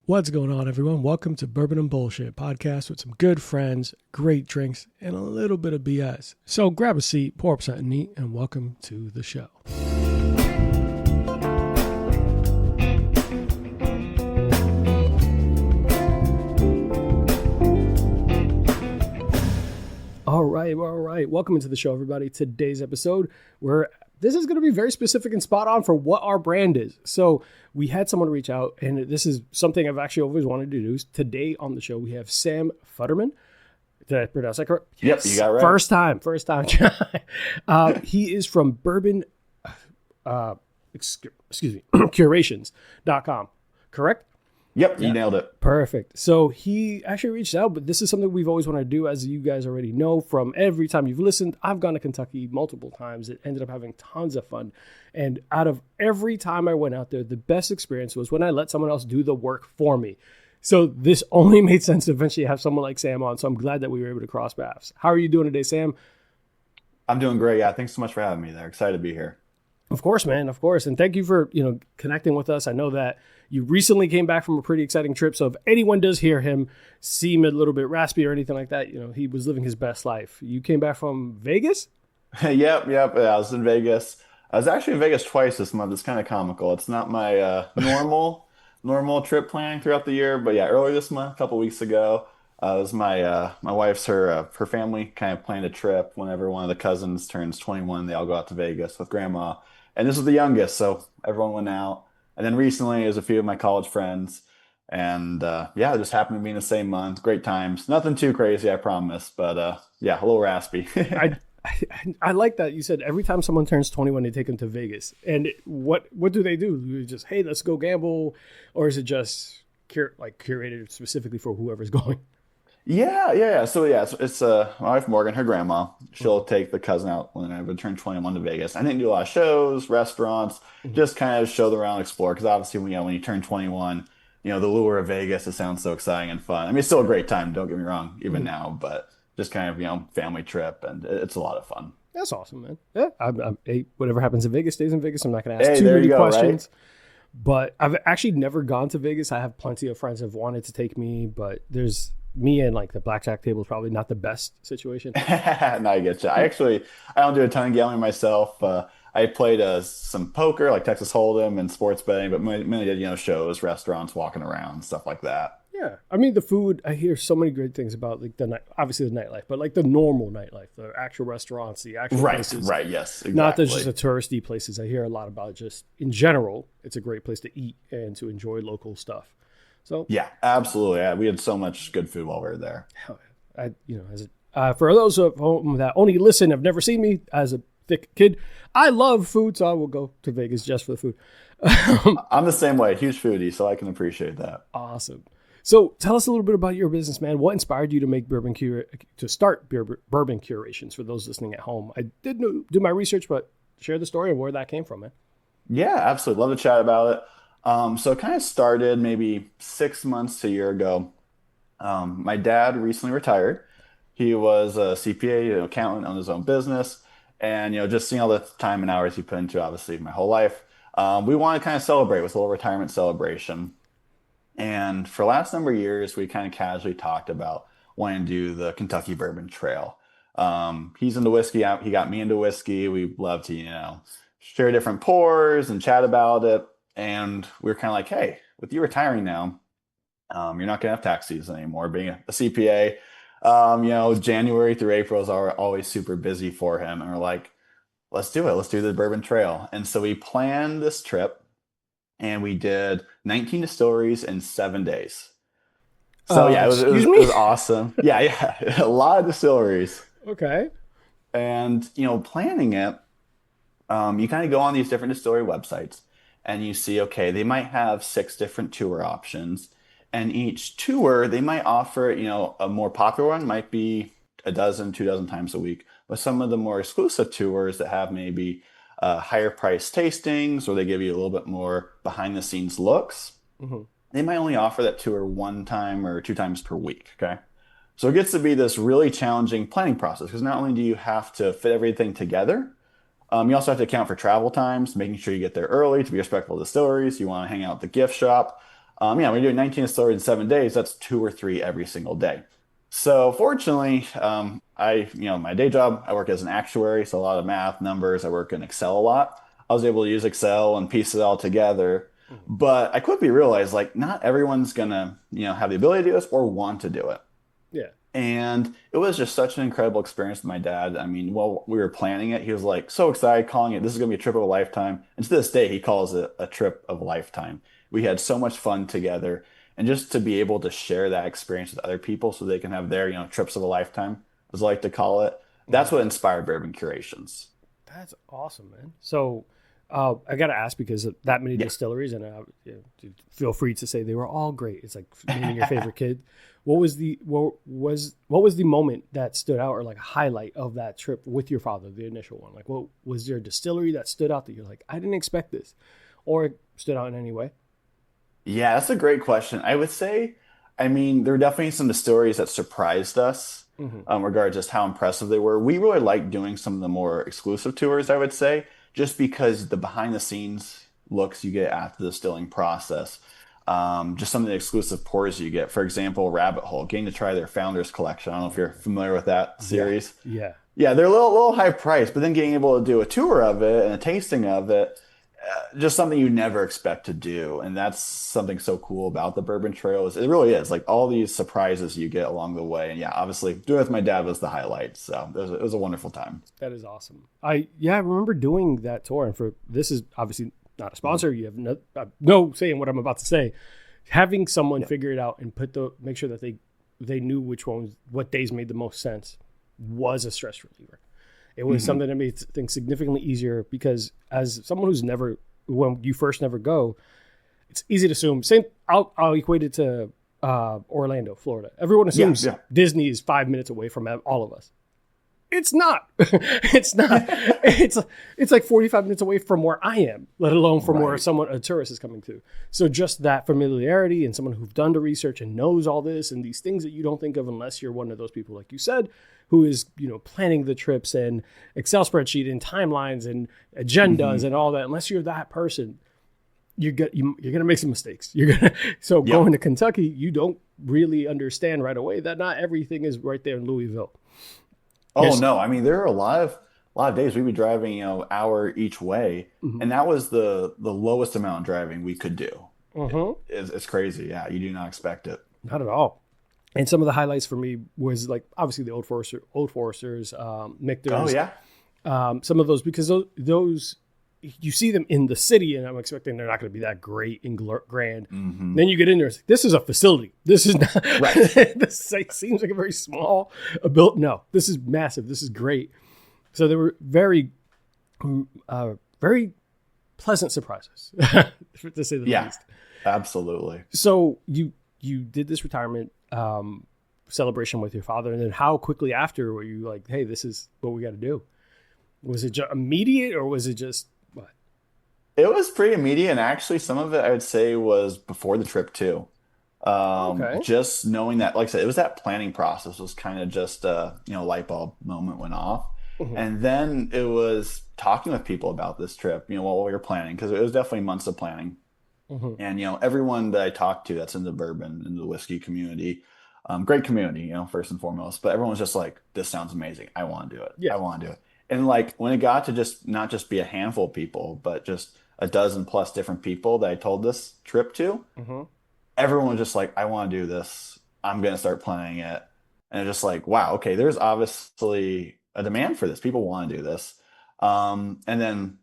What's going on, everyone? Welcome to Bourbon and Bullshit podcast with some good friends, great drinks, and a little bit of BS. So grab a seat, pour up something neat, and welcome to the show. All right. Welcome into the show, everybody. Today's episode, this is going to be very specific and spot on for what our brand is. So we had someone reach out, and this is something I've actually always wanted to do. Today on the show, we have Sam Futterman. Did I pronounce that correct? Yep, you got it right. First time. He is from Bourbon, Curations.com, correct? Yep, you nailed it. Perfect. So he actually reached out, but this is something we've always wanted to do, as you guys already know from every time you've listened. I've gone to Kentucky multiple times. It ended up having tons of fun. And out of every time I went out there, the best experience was when I let someone else do the work for me. So this only made sense to eventually have someone like Sam on. So I'm glad that we were able to cross paths. How are you doing today, Sam? I'm doing great. Yeah, thanks so much for having me there. Excited to be here. Of course, man. Of course. And thank you for, connecting with us. I know that you recently came back from a pretty exciting trip. So if anyone does hear him seem a little bit raspy or anything like that, he was living his best life. You came back from Vegas? Yep. Yeah, I was in Vegas. I was actually in Vegas twice this month. It's kind of comical. It's not my normal trip planning throughout the year. But yeah, earlier this month, a couple weeks ago, it was my wife's, her family kind of planned a trip whenever one of the cousins turns 21. They all go out to Vegas with grandma. And this was the youngest, so everyone went out. And then recently, it was a few of my college friends. And it just happened to be in the same month. Great times. Nothing too crazy, I promise. But a little raspy. I like that. You said every time someone turns 21, they take them to Vegas. And what do they do? Do they just, hey, let's go gamble? Or is it just curated specifically for whoever's going? Yeah. So it's my wife Morgan, her grandma. She'll take the cousin out when I would turn 21 to Vegas. I didn't do a lot of shows, restaurants, just kind of show them around, explore. Because obviously, when you turn 21, the lure of Vegas, it sounds so exciting and fun. I mean, it's still a great time. Don't get me wrong, even now, but just kind of family trip, and it's a lot of fun. That's awesome, man. Yeah, hey, whatever happens in Vegas stays in Vegas. I'm not going to ask too there many you go, questions. right? But I've actually never gone to Vegas. I have plenty of friends who have wanted to take me, but there's me and the blackjack table is probably not the best situation. No, I get you. I don't do a ton of gambling myself. I played some poker, like Texas Hold'em and sports betting, but mainly did shows, restaurants, walking around, stuff like that. Yeah, I mean the food. I hear so many great things about the night, obviously the nightlife, but the normal nightlife, the actual restaurants, the actual places. Right. Yes, exactly. Not just the touristy places. I hear a lot about just in general. It's a great place to eat and to enjoy local stuff. So yeah, absolutely. Yeah, we had so much good food while we were there. For those of whom that only listen, have never seen me as a thick kid, I love food, so I will go to Vegas just for the food. I'm the same way, huge foodie, so I can appreciate that. Awesome. So tell us a little bit about your business, man. What inspired you to make start Bourbon Curations for those listening at home? I did do my research, but share the story of where that came from, man. Yeah, absolutely. Love to chat about it. So it kind of started maybe 6 months to a year ago. My dad recently retired. He was a CPA, accountant, on his own business. And, just seeing all the time and hours he put into, obviously, my whole life, we want to kind of celebrate with a little retirement celebration. And for the last number of years, we kind of casually talked about wanting to do the Kentucky Bourbon Trail. He's into whiskey. He got me into whiskey. We love to, share different pours and chat about it. And we were kind of like, hey, with you retiring now, you're not going to have tax season anymore. Being a CPA, January through April is always super busy for him. And we're like, let's do it. Let's do the Bourbon Trail. And so we planned this trip. And we did 19 distilleries in 7 days. So it was awesome. Yeah, a lot of distilleries. Okay. And planning it, you kind of go on these different distillery websites, and you see, okay, they might have 6 different tour options, and each tour they might offer, a more popular one might be a dozen, 2 dozen times a week, but some of the more exclusive tours that have maybe higher price tastings, or they give you a little bit more behind the scenes looks. Mm-hmm. They might only offer that tour 1 time or 2 times per week. Okay. So it gets to be this really challenging planning process, because not only do you have to fit everything together, you also have to account for travel times, making sure you get there early to be respectful of the distilleries. You want to hang out at the gift shop. Yeah, when you're doing 19 distilleries in 7 days, that's 2 or 3 every single day. So fortunately, my day job, I work as an actuary, so a lot of math, numbers. I work in Excel a lot. I was able to use Excel and piece it all together. Mhm. But I quickly realized like not everyone's gonna, have the ability to do this or want to do it. Yeah. And it was just such an incredible experience with my dad. I mean, while we were planning it, he was like so excited, calling it, this is going to be a trip of a lifetime. And to this day, he calls it a trip of a lifetime. We had so much fun together. And just to be able to share that experience with other people so they can have their, trips of a lifetime, as I like to call it, that's Mhm. what inspired Bourbon Curations. That's awesome, man. So I got to ask because of that many Yeah. distilleries, and feel free to say they were all great. It's like naming your favorite kid. What was the moment that stood out, or like a highlight of that trip with your father, the initial one? Like, what was there a distillery that stood out that you're like, I didn't expect this, or it stood out in any way? Yeah, that's a great question. I would say, I mean, there were definitely some distilleries that surprised us, Hmm. regarding just how impressive they were. We really liked doing some of the more exclusive tours, I would say, just because the behind the scenes looks you get at the distilling process, just some of the exclusive pours you get. For example, Rabbit Hole, getting to try their Founders Collection. I don't know if you're familiar with that Yeah, series. yeah. Yeah, they're a little high priced, but then getting able to do a tour of it and a tasting of it, just something you never expect to do. And that's something so cool about the Bourbon Trail is it really is like all these surprises you get along the way. And yeah, obviously doing it with my dad was the highlight. So it was a wonderful time. That is awesome. I remember doing that tour, and for this is obviously not a sponsor. You have no say in what I'm about to say. Having someone Yeah. figure it out and make sure that they knew what days made the most sense was a stress reliever. It was Hmm. something that made things significantly easier because as someone who's never when you first never go, it's easy to assume. Same. I'll equate it to Orlando, Florida. Everyone Yeah, assumes yeah. Disney is 5 minutes away from all of us. It's not. It's not. It's like 45 minutes away from where I am, let alone from where Right. a tourist is coming to. So just that familiarity and someone who's done the research and knows all this and these things that you don't think of unless you're one of those people, like you said, who is, planning the trips and Excel spreadsheet and timelines and agendas Hmm. and all that. Unless you're that person, you're gonna make some mistakes. You're gonna so Yep. going to Kentucky, you don't really understand right away that not everything is right there in Louisville. Oh Yes. no, I mean there are a lot of days we'd be driving, hour each way, Mhm. and that was the lowest amount of driving we could do. Mhm. It's crazy. Yeah, you do not expect it. Not at all. And some of the highlights for me was like obviously the Old Foresters, Oh Michter's, yeah. some of those because those you see them in the city, and I'm expecting they're not going to be that great and grand. Hmm. Then you get in there, it's like, this is a facility. This is not. Right. This site seems like a very small built. No, this is massive. This is great. So they were very pleasant surprises, to say the Yeah, least. absolutely. So you did this retirement celebration with your father, and then how quickly after were you like, hey, this is what we got to do? Was it just immediate, or was it just what? It was pretty immediate, and actually, some of it I would say was before the trip too. Okay. Just knowing that, like I said, it was that planning process was kind of just light bulb moment went off, Mhm. and then it was talking with people about this trip, while we were planning because it was definitely months of planning. Mhm. And everyone that I talked to that's in the bourbon and the whiskey community, great community, first and foremost. But everyone was just like, "This sounds amazing. I want to do it. Yeah. I want to do it." And like when it got to just not just be a handful of people, but just a dozen plus different people that I told this trip to, Mhm. everyone was just like, "I want to do this. I'm gonna start planning it." And it's just like, wow, okay, there's obviously a demand for this. People want to do this. And then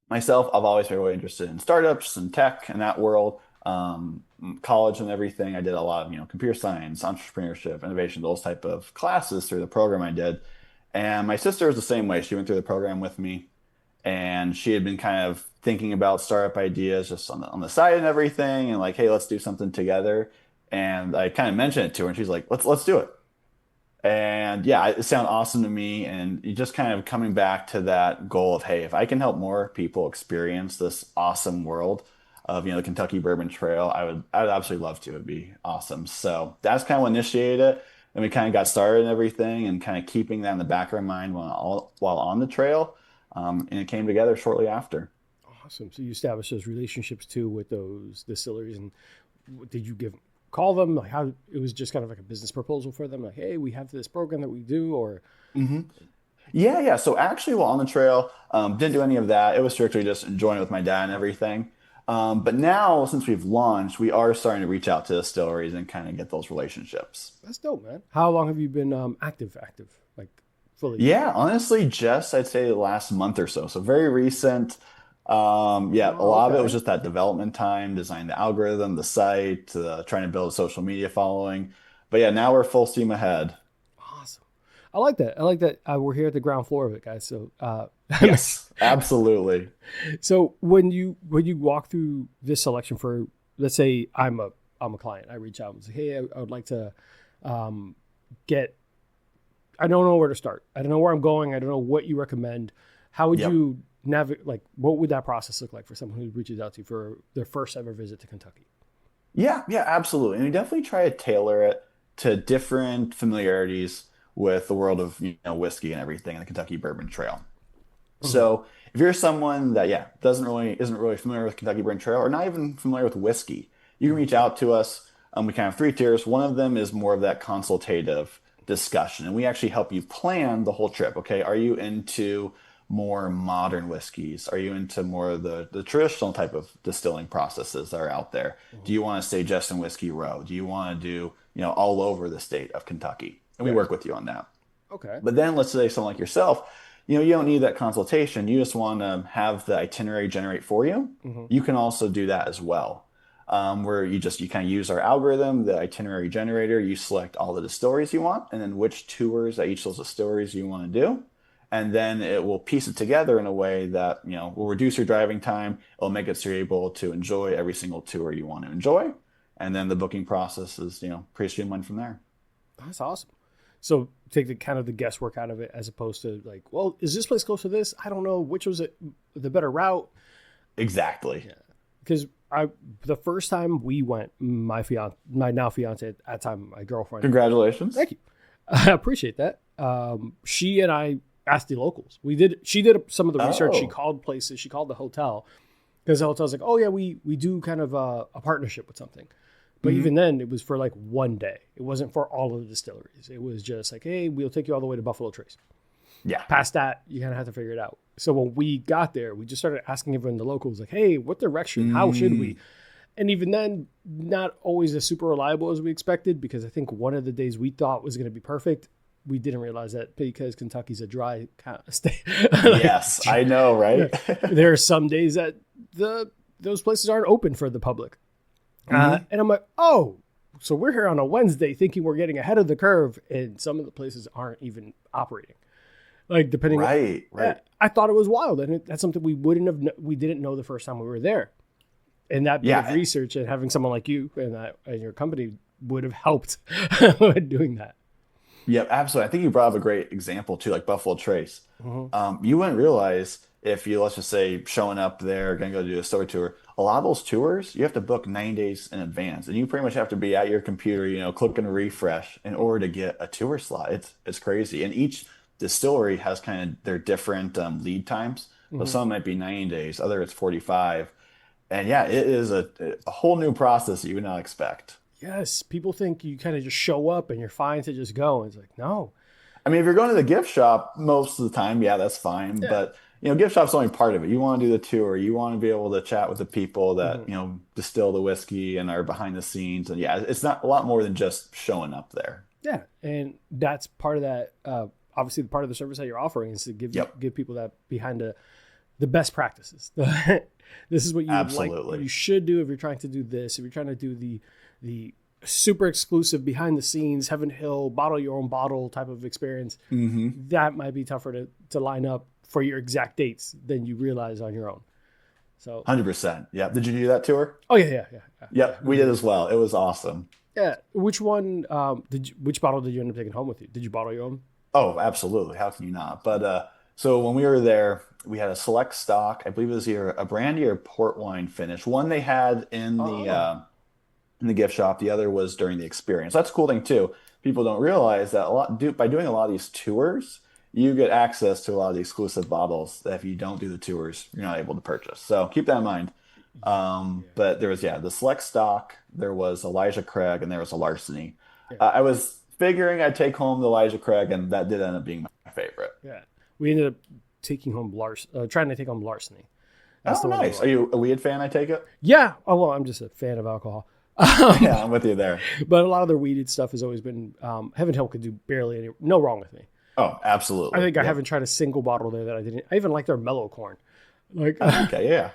myself, I've always been really interested in startups and tech and that world. College and everything, I did a lot of computer science, entrepreneurship, innovation, those type of classes through the program I did. And my sister was the same way. She went through the program with me, and she had been kind of thinking about startup ideas just on the side and everything, and like, hey, let's do something together. And I kind of mentioned it to her, and she's like, let's do it. And yeah, it sounded awesome to me. And you just kind of coming back to that goal of, hey, if I can help more people experience this awesome world of, the Kentucky Bourbon Trail, I would absolutely love to. It'd be awesome. So that's kind of what initiated it. And we kind of got started and everything and kind of keeping that in the back of our mind while on the trail. And it came together shortly after. Awesome. So you established those relationships too with those distilleries, and did you call them? Like how it was just kind of like a business proposal for them? Like, hey, we have this program that we do, or Yeah, yeah. So actually, while on the trail, didn't do any of that. It was strictly just enjoying it with my dad and everything. But now, since we've launched, we are starting to reach out to distilleries and kind of get those relationships. that's dope, man. How long have you been active, like fully? Yeah, honestly, just I'd say the last month or so. So very recent. Yeah, a Oh, lot of it was okay. just that development time, design the algorithm, the site, trying to build a social media following. But yeah, now we're full steam ahead. Awesome. I like that. I like that. We're here at the ground floor of it, guys. So, Yes, absolutely. so when you walk through this selection for, let's say I'm a client, I reach out and say, hey, I would like to get. I don't know where to start. I don't know where I'm going. I don't know what you recommend. How would Yep. you navigate? Like, what would that process look like for someone who reaches out to you for their first ever visit to Kentucky? Yeah, yeah, absolutely. And we definitely try to tailor it to different familiarities with the world of, whiskey and everything in the Kentucky Bourbon Trail. Mhm. So if you're someone that, yeah, doesn't really isn't really familiar with Kentucky Bourbon Trail or not even familiar with whiskey, you can reach out to us. We kind of have three tiers. One of them is more of that consultative discussion, and we actually help you plan the whole trip. Okay, are you into more modern whiskeys? Are you into more of the traditional type of distilling processes that are out there? Do Mhm. you want to stay just in Whiskey Row? Do you want to do, all over the state of Kentucky? And we Right. work with you on that. Okay. But then let's say someone like yourself, you don't need that consultation. You just want to have the itinerary generate for you. Hmm. You can also do that as well. Where you kind of use our algorithm, the itinerary generator. You select all the distilleries you want, and then which tours at each of those distilleries you want to do, and then it will piece it together in a way that will reduce your driving time. It'll make it so you're able to enjoy every single tour you want to enjoy, and then the booking process is pretty streamlined from there. That's awesome. So take the kind of the guesswork out of it, as opposed to like, well, is this place close to this? I don't know which was the better route. Exactly. Yeah, because I the first time we went, my now fiance at that time, my girlfriend. Congratulations. Thank you, I appreciate that. She and I asked the locals. She did some of the research. She Oh. called places. She called the hotel because the hotel's like, oh yeah, we do kind of a partnership with something. But Mhm. even then, it was for like one day. It wasn't for all of the distilleries. It was just like, hey, we'll take you all the way to Buffalo Trace. Yeah. Past that, you kind of have to figure it out. So when we got there, we just started asking everyone, the locals, like, hey, what direction? How should we? Mm. And even then, not always as super reliable as we expected, because I think one of the days we thought was going to be perfect, we didn't realize that because Kentucky's a dry kind of state. Like, Yes, I know, yeah, right? there are some days that those places aren't open for the public. Mhm. And I'm like, oh, so we're here on a Wednesday thinking we're getting ahead of the curve, and some of the places aren't even operating. Like depending, Right, right. I thought it was wild, and that's something we didn't know the first time we were there. And that bit of Yeah, research and having someone like you and your company would have helped doing that. yeah, absolutely. I think you brought up a great example too, like Buffalo Trace. Mhm. You wouldn't realize if you, let's just say, showing up there, gonna go do a store tour. A lot of those tours, you have to book 9 days in advance, and you pretty much have to be at your computer, clicking refresh in order to get a tour slot. It's crazy, and each distillery has kind of their different lead times. So Mhm. some might be 90 days, other it's 45, and yeah, it is a whole new process that you would not expect. Yes, people think you kind of just show up and you're fine to just go. And it's like, no. I mean, if you're going to the gift shop most of the time, yeah, that's fine. Yeah. But gift shop's only part of it. You want to do the tour. You want to be able to chat with the people that Mhm. distill the whiskey and are behind the scenes. And yeah, it's not a lot more than just showing up there. Yeah, and that's part of that. Obviously, the part of the service that you're offering is to Yep, give people that behind the best practices. This is what you absolutely. should do if you're trying to do this. If you're trying to do the super exclusive behind the scenes Heaven Hill bottle your own bottle type of experience, Mm-hmm. that might be tougher to line up for your exact dates than you realize on your own. So, 100%. Yeah. Did you do that tour? oh yeah. Yep, we did as well. It was awesome. Yeah. Which one which bottle did you end up taking home with you? Did you bottle your own? Oh, absolutely. How can you not? But so when we were there, we had a select stock. I believe it was either a brandy or port wine finish. One they had Oh. in the gift shop. The other was during the experience. That's a cool thing too. People don't realize that by doing a lot of these tours, you get access to a lot of the exclusive bottles that if you don't do the tours, you're not able to purchase. So keep that in mind. But there was, the Select Stock, there was Elijah Craig, and there was a Larceny. Yeah. I was figuring I'd take home the Elijah Craig, and that did end up being my favorite. Yeah. We ended up taking home trying to take home Larceny. That's Oh, the one we nice. Are liked. you a weed fan, I take it? Yeah. Oh, well, I'm just a fan of alcohol. Yeah, I'm with you there. But a lot of their weeded stuff has always been, Heaven Hill could do barely any, no wrong with me. Oh, I absolutely. think I Yep. haven't tried a single bottle there that I didn't. I even like their mellow corn. Like, Okay, yeah.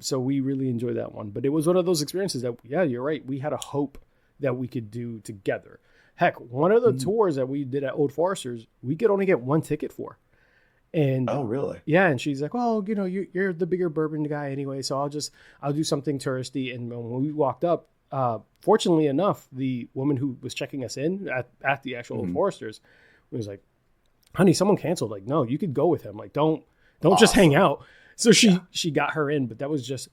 so we really enjoyed that one. But it was one of those experiences that, yeah, you're right. We had a hope that we could do together. Heck, one of the tours that we did at Old Foresters, we could only get one ticket for. And Oh, really? yeah, and she's like, well, you're the bigger bourbon guy anyway, so I'll do something touristy. And when we walked up, fortunately enough, the woman who was checking us in at the actual Old Foresters was like, honey, someone canceled. Like, no, you could go with him. Like, don't just hang out. So she got her in, but that was just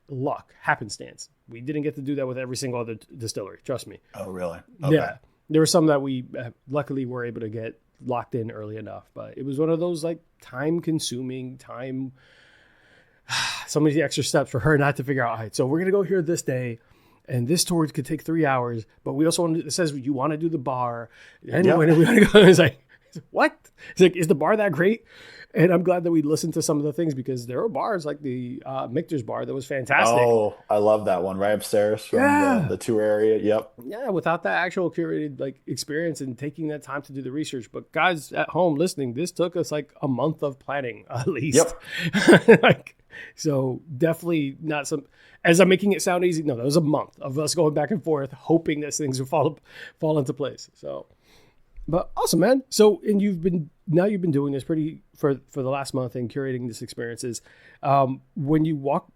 luck, happenstance. We didn't get to do that with every single other distillery. Trust me. Oh, really? Okay. Yeah, there were some that we luckily were able to get locked in early enough, but it was one of those like time-consuming, so many extra steps for her not to figure out. All right, so we're gonna go here this day. And this tour could take 3 hours, but we also it says you want to do the bar. And Yep. when we want to go, it's like, what? It's like, is the bar that great? And I'm glad that we listened to some of the things because there are bars like the Michter's bar that was fantastic. Oh, I love that one right upstairs from Yeah. the tour area. Yep. Yeah, without that actual curated like experience and taking that time to do the research. But guys at home listening, this took us like a month of planning at least. Yep. Like, so definitely not some. As I'm making it sound easy, no, that was a month of us going back and forth, hoping that things would fall into place. So, but awesome, man. So, and you've been doing this pretty for the last month and curating these experiences. When you walk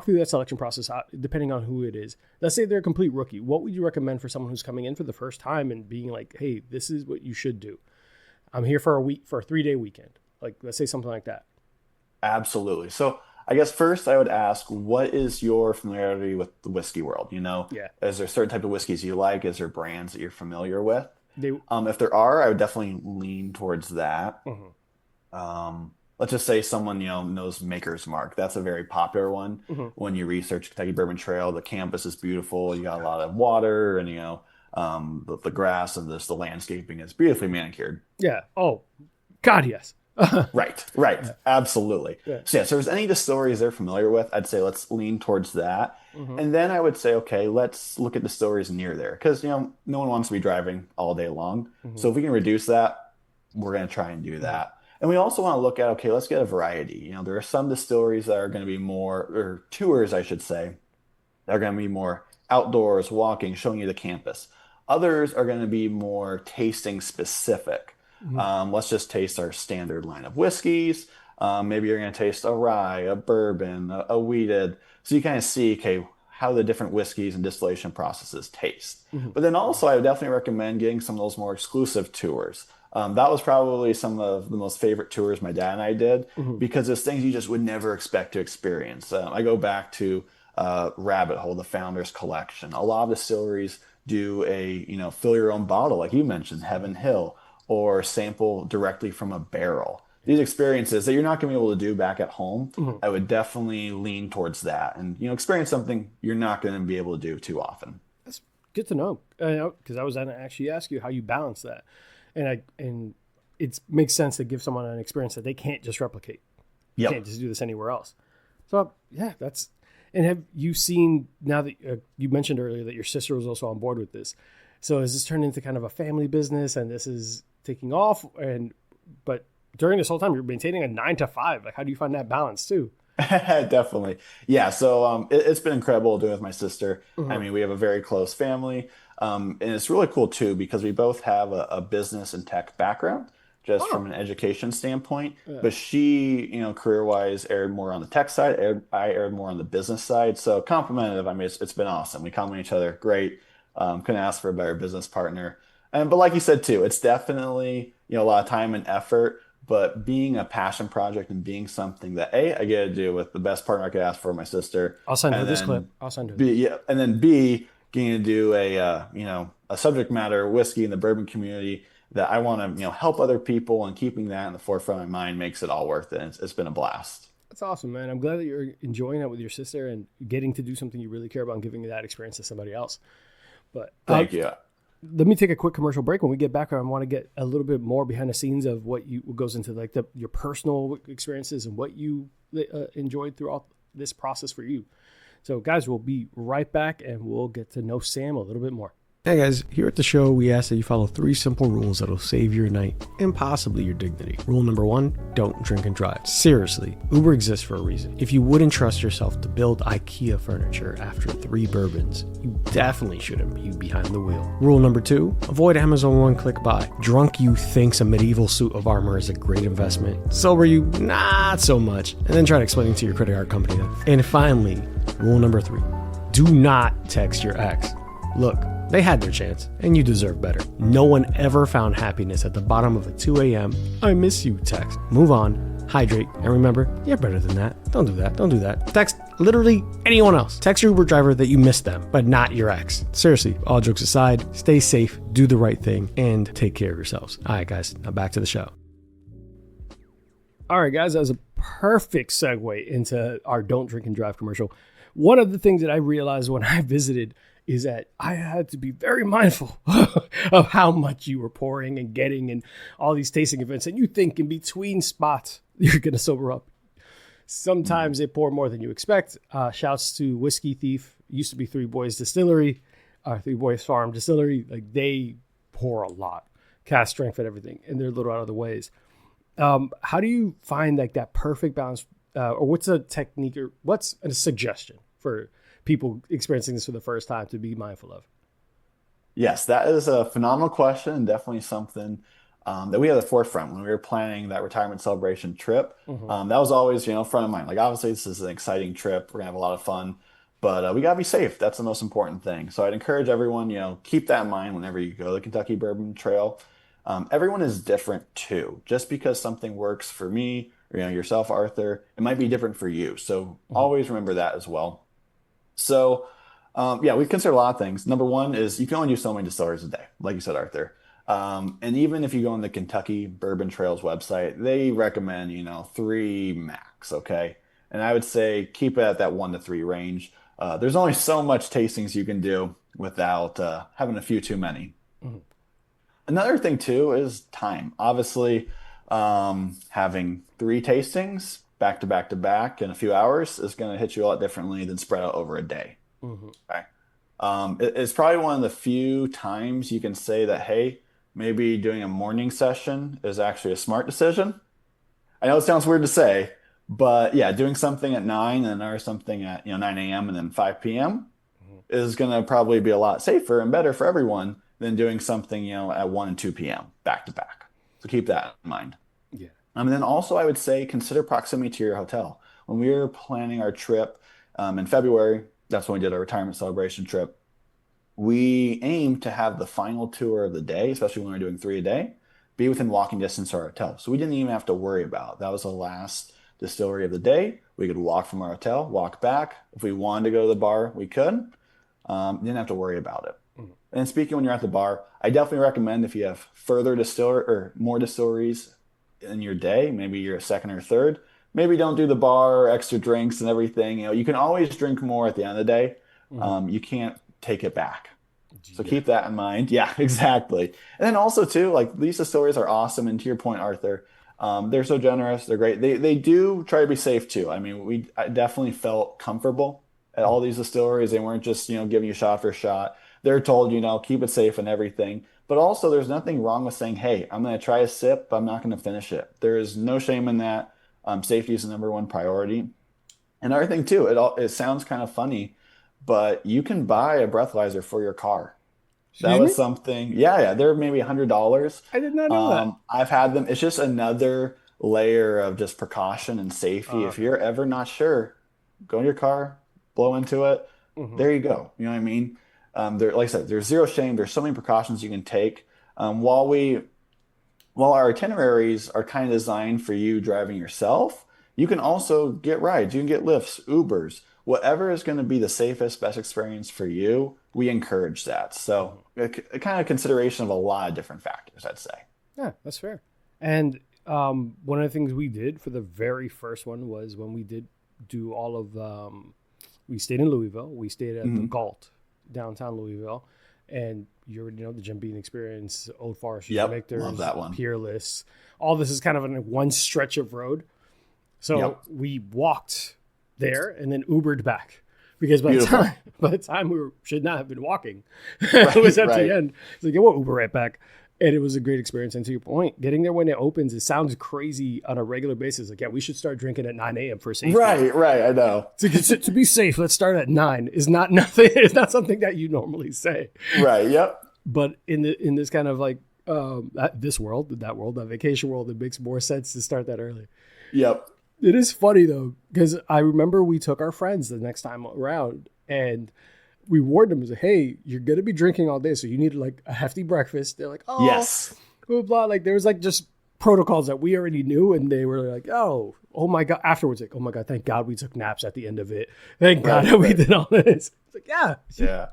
through that selection process, depending on who it is, let's say they're a complete rookie. What would you recommend for someone who's coming in for the first time and being like, hey, this is what you should do. I'm here for a 3-day weekend. Like, let's say something like that. Absolutely. So I guess first I would ask, what is your familiarity with the whiskey world? Yeah. Is there certain type of whiskeys you like? Is there brands that you're familiar with? They, If there are, I would definitely lean towards that. Mhm. Let's just say someone, knows Maker's Mark. That's a very popular one. Mhm. When you research Kentucky Bourbon Trail, the campus is beautiful. You got a lot of water and, the grass and the landscaping is beautifully manicured. Yeah. Oh, God, yes. Right, right. Absolutely. Yeah. So, so if there's any distilleries they're familiar with, I'd say let's lean towards that. Mhm. And then I would say, okay, let's look at distilleries near there. Because, no one wants to be driving all day long. Mhm. So if we can reduce that, we're going to try and do that. And we also want to look at, okay, let's get a variety. There are some distilleries that are going to be more, or tours, I should say, that are going to be more outdoors, walking, showing you the campus. Others are going to be more tasting specific. Let's just taste our standard line of whiskeys. Maybe you're going to taste a rye, a bourbon, a wheated. So you kind of see, okay, how the different whiskeys and distillation processes taste. But then also, I would definitely recommend getting some of those more exclusive tours. That was probably some of the most favorite tours my dad and I did because it's things you just would never expect to experience. I go back to Rabbit Hole, the Founders Collection. A lot of distilleries do a, fill your own bottle, like you mentioned, Heaven Hill, or sample directly from a barrel. These experiences that you're not going to be able to do back at home, I would definitely lean towards that and, experience something you're not going to be able to do too often. That's good to know. Because I was going to actually ask you how you balance that. And it makes sense to give someone an experience that they can't just replicate. You Yep. can't just do this anywhere else. So yeah, and have you seen, now that you mentioned earlier that your sister was also on board with this. So has this turned into kind of a family business and this is taking off? But during this whole time, you're maintaining a 9 to 5. Like, how do you find that balance too? Definitely. Yeah. So it's been incredible doing it with my sister. I mean, we have a very close family. And it's really cool too, because we both have a business and tech background, just from an education standpoint. Yeah. But she, career-wise, aired more on the tech side. I aired more on the business side. So complemented. I mean, it's been awesome. We complement each other. Great. Couldn't ask for a better business partner. But like you said too, it's definitely, a lot of time and effort. But being a passion project and being something that I get to do with the best partner I could ask for, my sister. I'll send her and this then clip. I'll send her. And then B, getting to do a subject matter whiskey in the bourbon community that I want to help other people, and keeping that in the forefront of my mind makes it all worth it. It's been a blast. That's awesome, man. I'm glad that you're enjoying it with your sister and getting to do something you really care about and giving that experience to somebody else. But Thank you. let me take a quick commercial break. When we get back, I want to get a little bit more behind the scenes of what goes into like your personal experiences and what you enjoyed throughout this process for you. So guys, we'll be right back and we'll get to know Sam a little bit more. Hey guys, here at the show, we ask that you follow 3 simple rules that'll save your night and possibly your dignity. Rule number 1, don't drink and drive. Seriously, Uber exists for a reason. If you wouldn't trust yourself to build IKEA furniture after 3 bourbons, you definitely shouldn't be behind the wheel. Rule number 2, avoid Amazon one-click buy. Drunk you thinks a medieval suit of armor is a great investment. Sober you, not so much. And then try to explain it to your credit card company then. And finally, rule number 3, do not text your ex. Look, they had their chance, and you deserve better. No one ever found happiness at the bottom of a 2 a.m. I miss you text. Move on, hydrate, and remember, you're better than that. Don't do that. Don't do that. Text literally anyone else. Text your Uber driver that you miss them, but not your ex. Seriously, all jokes aside, stay safe, do the right thing, and take care of yourselves. All right, guys, now back to the show. All right, guys, that was a perfect segue into our Don't Drink and Drive commercial. One of the things that I realized when I visited is that I had to be very mindful of how much you were pouring and getting and all these tasting events. And you think in between spots, you're going to sober up. Sometimes they pour more than you expect. Shouts to Whiskey Thief. Used to be Three Boys Distillery, Three Boys Farm Distillery. Like they pour a lot, cast strength and everything. And they're a little out of the ways. How do you find like that perfect balance? Or what's a technique or what's a suggestion for people experiencing this for the first time to be mindful of? Yes, that is a phenomenal question and definitely something that we had at the forefront when we were planning that retirement celebration trip. That was always, front of mind. Like obviously this is an exciting trip. We're gonna have a lot of fun, but we gotta be safe. That's the most important thing. So I'd encourage everyone, keep that in mind whenever you go to the Kentucky Bourbon Trail. Everyone is different too. Just because something works for me or yourself, Arthur, it might be different for you. So always remember that as well. So, we consider a lot of things. Number 1 is you can only do so many distilleries a day, like you said, Arthur. And even if you go on the Kentucky Bourbon Trail's website, they recommend, 3 max, okay? And I would say keep it at that 1 to 3 range. There's only so much tastings you can do without having a few too many. Another thing, too, is time. Obviously, having 3 tastings back to back to back in a few hours is going to hit you a lot differently than spread out over a day. Okay. It's probably one of the few times you can say that, hey, maybe doing a morning session is actually a smart decision. I know it sounds weird to say, but yeah, doing something at 9 and another something at 9 a.m. and then 5 p.m. is going to probably be a lot safer and better for everyone than doing something at 1 and 2 p.m. back to back. So keep that in mind. Yeah. And then also I would say consider proximity to your hotel. When we were planning our trip in February, that's when we did our retirement celebration trip. We aimed to have the final tour of the day, especially when we're doing 3 a day, be within walking distance to our hotel. So we didn't even have to worry about it. That was the last distillery of the day. We could walk from our hotel, walk back. If we wanted to go to the bar, we could. Didn't have to worry about it. And speaking when you're at the bar, I definitely recommend if you have further distiller or more distilleries in your day, maybe you're a second or third, maybe don't do the bar, extra drinks and everything. You can always drink more at the end of the day. You can't take it back. So keep that in mind. Yeah, exactly. And then also too, like these distilleries are awesome. And to your point, Arthur, they're so generous. They're great. They do try to be safe too. I mean, I definitely felt comfortable at all these distilleries. They weren't just, giving you shot for shot. They're told, keep it safe and everything. But also there's nothing wrong with saying, hey, I'm going to try a sip, but I'm not going to finish it. There is no shame in that. Safety is the number 1 priority. Another thing too, it sounds kind of funny, but you can buy a breathalyzer for your car. That was something. Yeah. They're maybe $100. I did not know that. I've had them. It's just another layer of just precaution and safety. If you're ever not sure, go in your car, blow into it. There you go. You know what I mean? Like I said, there's zero shame. There's so many precautions you can take. While our itineraries are kind of designed for you driving yourself, you can also get rides. You can get Lyfts, Ubers, whatever is going to be the safest, best experience for you. We encourage that. So a kind of consideration of a lot of different factors, I'd say. Yeah, that's fair. And One of the things we did for the very first one was when we did do all of, we stayed in Louisville. We stayed at the Galt, downtown Louisville. And you already know the Jim Beam experience, Old Foresters, Yep, Victors, love that one. Peerless. All this is kind of in one stretch of road. So we walked there and then Ubered back. Because by the time we should not have been walking, it was at the end. It's like, we'll Uber right back. And it was a great experience. And to your point, getting there when it opens, it sounds crazy on a regular basis. Like, we should start drinking at 9 a.m. for safety. Right. I know. To be safe, let's start at 9 is not nothing. It's not something that you normally say. Right. Yep. But in this kind of like this world, that vacation world, it makes more sense to start that early. Yep. It is funny though, because I remember we took our friends the next time around and we warned them, like, hey, you're going to be drinking all day. So you need like a hefty breakfast. They're like, oh, yes, blah, blah. Like there was like just protocols that we already knew. And they were like, oh my God. Afterwards, like, oh my God, thank God we took naps at the end of it. Thank God that we did all this. It's like, yeah.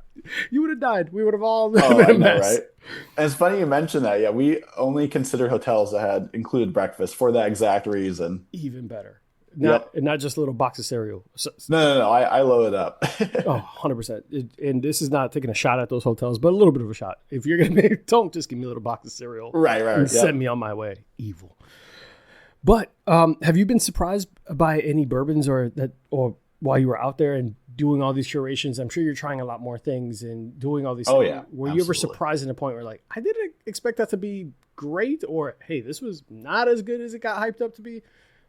You would have died. We would have all been a mess. Right? And it's funny you mentioned that. Yeah, we only considered hotels that had included breakfast for that exact reason. Even better. Not just a little box of cereal. No. I load it up. 100%. And this is not taking a shot at those hotels, but a little bit of a shot. If you're going to don't just give me a little box of cereal. Right. And send me on my way. Evil. But have you been surprised by any bourbons or while you were out there and doing all these curations? I'm sure you're trying a lot more things and doing all these things. Yeah. Were you ever surprised in a point where like, I didn't expect that to be great, or hey, this was not as good as it got hyped up to be?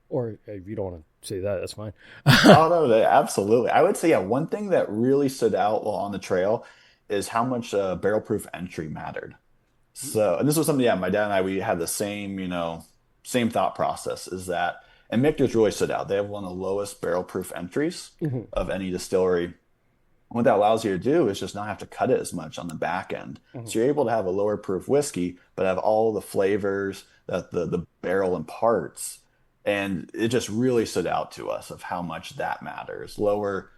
Or if you don't want to say that, that's fine. Oh, no, absolutely. I would say, one thing that really stood out while on the trail is how much barrel proof entry mattered. So, and this was something, my dad and I, we had the same, same thought process is that, and Michter's really stood out. They have one of the lowest barrel proof entries of any distillery. What that allows you to do is just not have to cut it as much on the back end. So you're able to have a lower proof whiskey, but have all the flavors that the barrel imparts. And it just really stood out to us of how much that matters. Lower,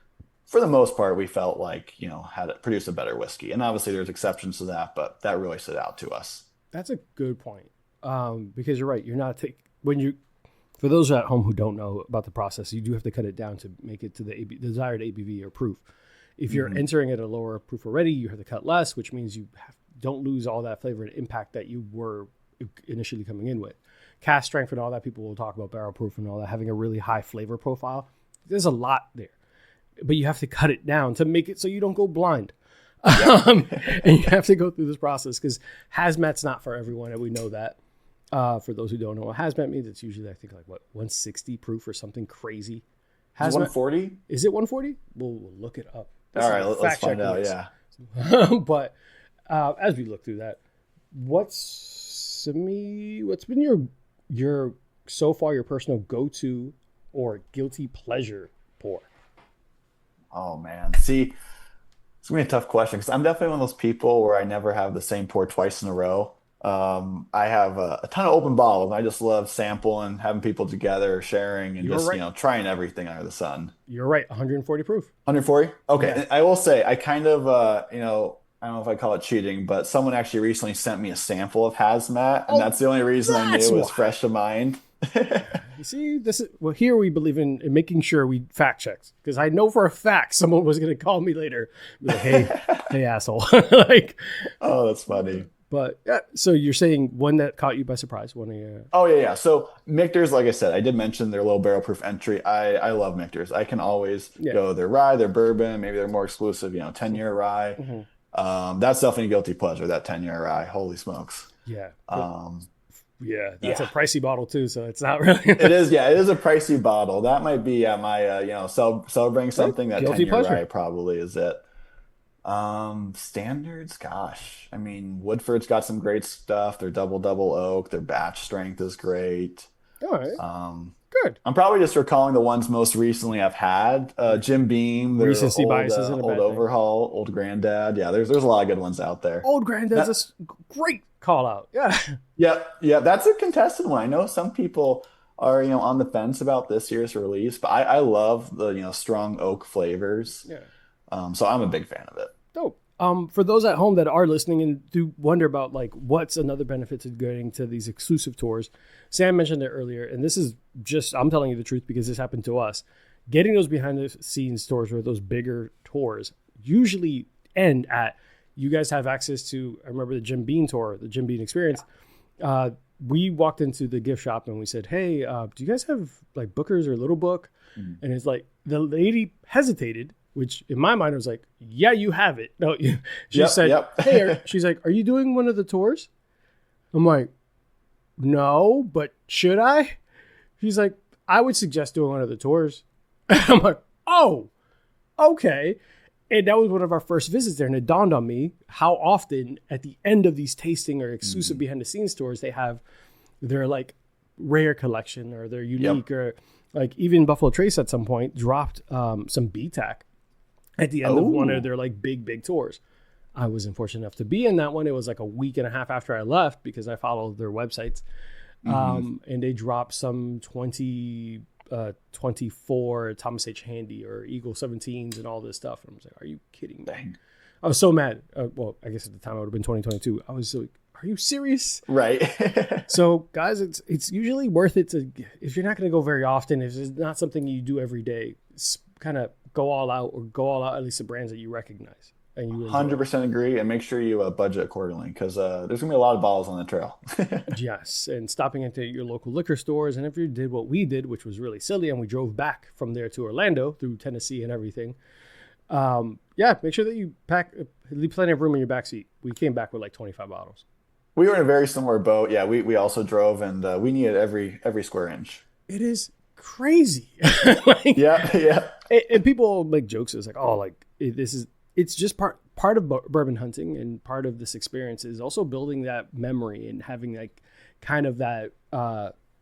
for the most part, we felt like, had it produced a better whiskey. And obviously there's exceptions to that, but that really stood out to us. That's a good point. Because you're right. You're not for those at home who don't know about the process, you do have to cut it down to make it to the desired ABV or proof. If you're entering at a lower proof already, you have to cut less, which means you don't lose all that flavor and impact that you were initially coming in with. Cask strength and all that, people will talk about barrel proof and all that, having a really high flavor profile. There's a lot there, but you have to cut it down to make it so you don't go blind. And you have to go through this process because hazmat's not for everyone, and we know that. For those who don't know what hazmat means, it's usually, I think, like 160 proof or something crazy. Hazmat, 140? Is it 140? We'll look it up. All right, let's find out, But as we look through that, what's been your so far your personal go-to or guilty pleasure pour? Oh man, see, it's gonna be a tough question because I'm definitely one of those people where I never have the same pour twice in a row. I have a ton of open bottles. I just love sampling, having people together, sharing, and trying everything under the sun. You're right, 140 proof. 140? Okay, yeah. I will say I kind of I don't know if I call it cheating, but someone actually recently sent me a sample of hazmat, and that's the only reason I knew it was fresh of mind. You see, here we believe in making sure we fact checks, because I know for a fact someone was going to call me later, like, hey, asshole, like, oh, that's funny. But yeah, so you're saying one that caught you by surprise? Oh yeah. So Michter's, like I said, I did mention their low barrel proof entry. I love Michter's. I can always go their rye, their bourbon, maybe they're more exclusive, 10-year rye. That's definitely a guilty pleasure, that 10-year rye. Holy smokes. Yeah. That's a pricey bottle too, so it's not really. It is a pricey bottle. That might be my celebrating something. That 10-year rye probably is it. Standards, gosh. I mean, Woodford's got some great stuff. Their double oak, their batch strength is great. All right. Good. I'm probably just recalling the ones most recently I've had. Jim Beam, their recency bias isn't a old bad overhaul, Old Granddad. Yeah, there's a lot of good ones out there. Old Granddad's a great call out. Yeah. Yeah. That's a contested one. I know some people are on the fence about this year's release, but I love the strong oak flavors. Yeah. So I'm a big fan of it. Dope. For those at home that are listening and do wonder about like what's another benefit to getting to these exclusive tours, Sam mentioned it earlier, and this is just, I'm telling you the truth because this happened to us. Getting those behind the scenes tours or those bigger tours usually end at, you guys have access to, I remember the Jim Beam tour, the Jim Beam experience. We walked into the gift shop and we said, hey, do you guys have like Booker's or Little Book? Mm. And it's like, the lady hesitated, which in my mind was like, yeah, you have it. No, she said, hey, she's like, are you doing one of the tours? I'm like, no, but should I? She's like, I would suggest doing one of the tours. I'm like, oh, okay. And that was one of our first visits there. And it dawned on me how often at the end of these tasting or exclusive behind the scenes tours, they have their like rare collection or their unique or like even Buffalo Trace at some point dropped some BTAC at the end of one of their like big tours. I was unfortunate enough to be in that one. It was like a week and a half after I left because I followed their websites. And they dropped some 24 Thomas H. Handy or Eagle 17s and all this stuff. And I was like, are you kidding me? Dang. I was so mad. Well, I guess at the time it would have been 2022. I was like, are you serious? Right. So guys, it's usually worth it to, if you're not going to go very often, if it's not something you do every day, kind of go all out at least the brands that you recognize. And you 100% agree, and make sure you budget accordingly because there's gonna be a lot of bottles on the trail. Yes, and stopping into your local liquor stores, and if you did what we did, which was really silly, and we drove back from there to Orlando through Tennessee and everything. Make sure that you leave plenty of room in your backseat. We came back with like 25 bottles. We were in a very similar boat. Yeah, we also drove, and we needed every square inch. It is crazy. Yeah. And people make jokes. It's like, oh, like it's just part of bourbon hunting, and part of this experience is also building that memory and having like kind of that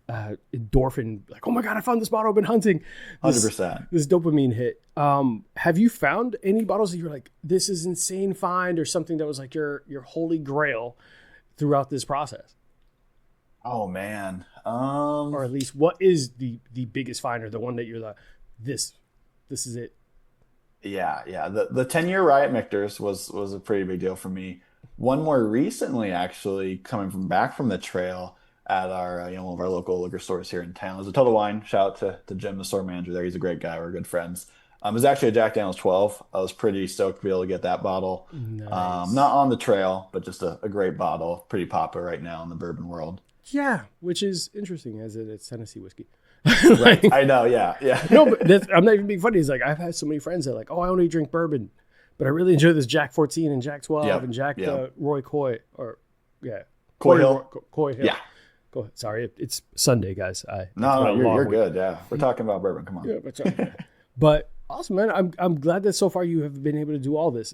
endorphin, like, oh my God, I found this bottle I've been hunting. 100%. This dopamine hit. Have you found any bottles that you're like, this is insane find, or something that was like your holy grail throughout this process? Oh man. Or at least what is the biggest find, or the one that you're like, this is it? Yeah. The 10-year Riot Michter's was a pretty big deal for me. One more recently, actually, coming back from the trail at our one of our local liquor stores here in town. It was a Total Wine. Shout out to Jim, the store manager there. He's a great guy. We're good friends. It was actually a Jack Daniel's 12. I was pretty stoked to be able to get that bottle. Nice. Not on the trail, but just a great bottle. Pretty popular right now in the bourbon world. Yeah, which is interesting as it's Tennessee whiskey. Right. I know. Yeah. No, but I'm not even being funny. It's like, I've had so many friends that are like, oh, I only drink bourbon, but I really enjoy this Jack 14 and Jack 12 and Jack Roy Coy, or Coy Hill. Coy Hill. Yeah. Go ahead. Sorry, it's Sunday, guys. No, you're good. Yeah, we're talking about bourbon. Come on. Yeah, that's right. But awesome, man. I'm glad that so far you have been able to do all this.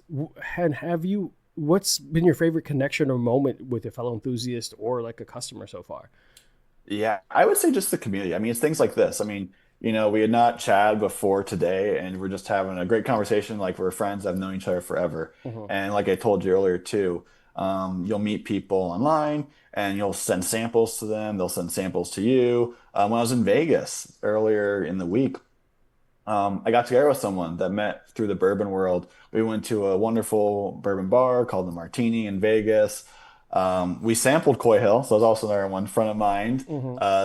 And what's been your favorite connection or moment with a fellow enthusiast or like a customer so far? Yeah, I would say just the community. I mean, it's things like this. I mean, we had not chatted before today, and we're just having a great conversation. Like, we're friends that have known each other forever. And like I told you earlier too, you'll meet people online and you'll send samples to them. They'll send samples to you. When I was in Vegas earlier in the week, I got together with someone that met through the bourbon world. We went to a wonderful bourbon bar called the Martini in Vegas. We sampled Coy Hill, so that was also another one front of mind.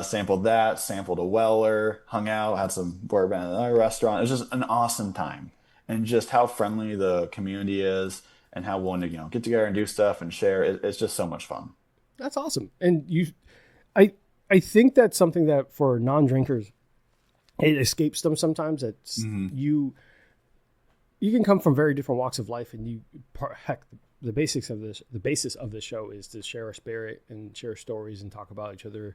Sampled a Weller, hung out, had some bourbon at another restaurant. It was just an awesome time, and just how friendly the community is, and how willing to get together and do stuff and share. It's just so much fun. That's awesome. And I think that's something that for non-drinkers, it escapes them sometimes. It's you can come from very different walks of life, and the basis of this show is to share a spirit and share stories and talk about each other's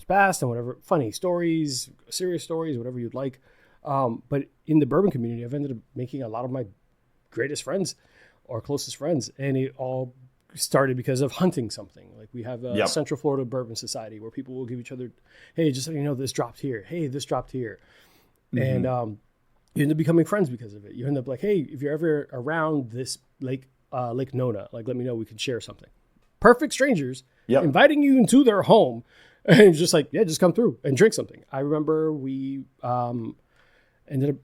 past and whatever, funny stories, serious stories, whatever you'd like. But in the bourbon community, I've ended up making a lot of my greatest friends or closest friends, and it all started because of hunting something. Like, we have a Central Florida Bourbon Society where people will give each other, hey, just so you know, this dropped here. Hey, this dropped here. And you end up becoming friends because of it. You end up like, hey, if you're ever around this Lake Nona, like, let me know, we can share something. Perfect strangers inviting you into their home, and just like, yeah, just come through and drink something. I remember we ended up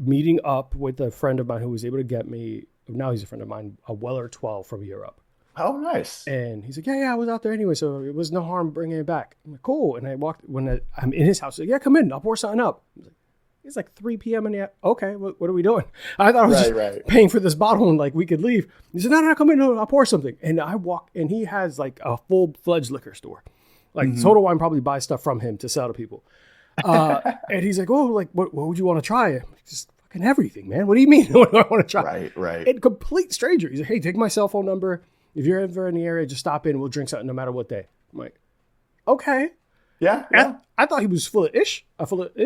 meeting up with a friend of mine who was able to get me now he's a friend of mine, a Weller 12 from Europe. Oh, nice. And he's like, yeah, I was out there anyway, so it was no harm bringing it back. I'm like, cool. And I walked, I'm in his house, he's like, yeah, come in, I'll pour something up. I was like, it's like 3 p.m. in the okay, what are we doing? I thought I was just paying for this bottle and like we could leave. He said, no, come in, no, I'll pour something. And I walk, and he has like a full-fledged liquor store. Like Total Wine probably buys stuff from him to sell to people. And he's like, oh, like what would you want to try? I'm like, just fucking everything, man. What do you mean? What do I want to try? Right. And complete stranger. He's like, hey, take my cell phone number. If you're ever in the area, just stop in. We'll drink something no matter what day. I'm like, okay. Yeah. I thought he was full of ish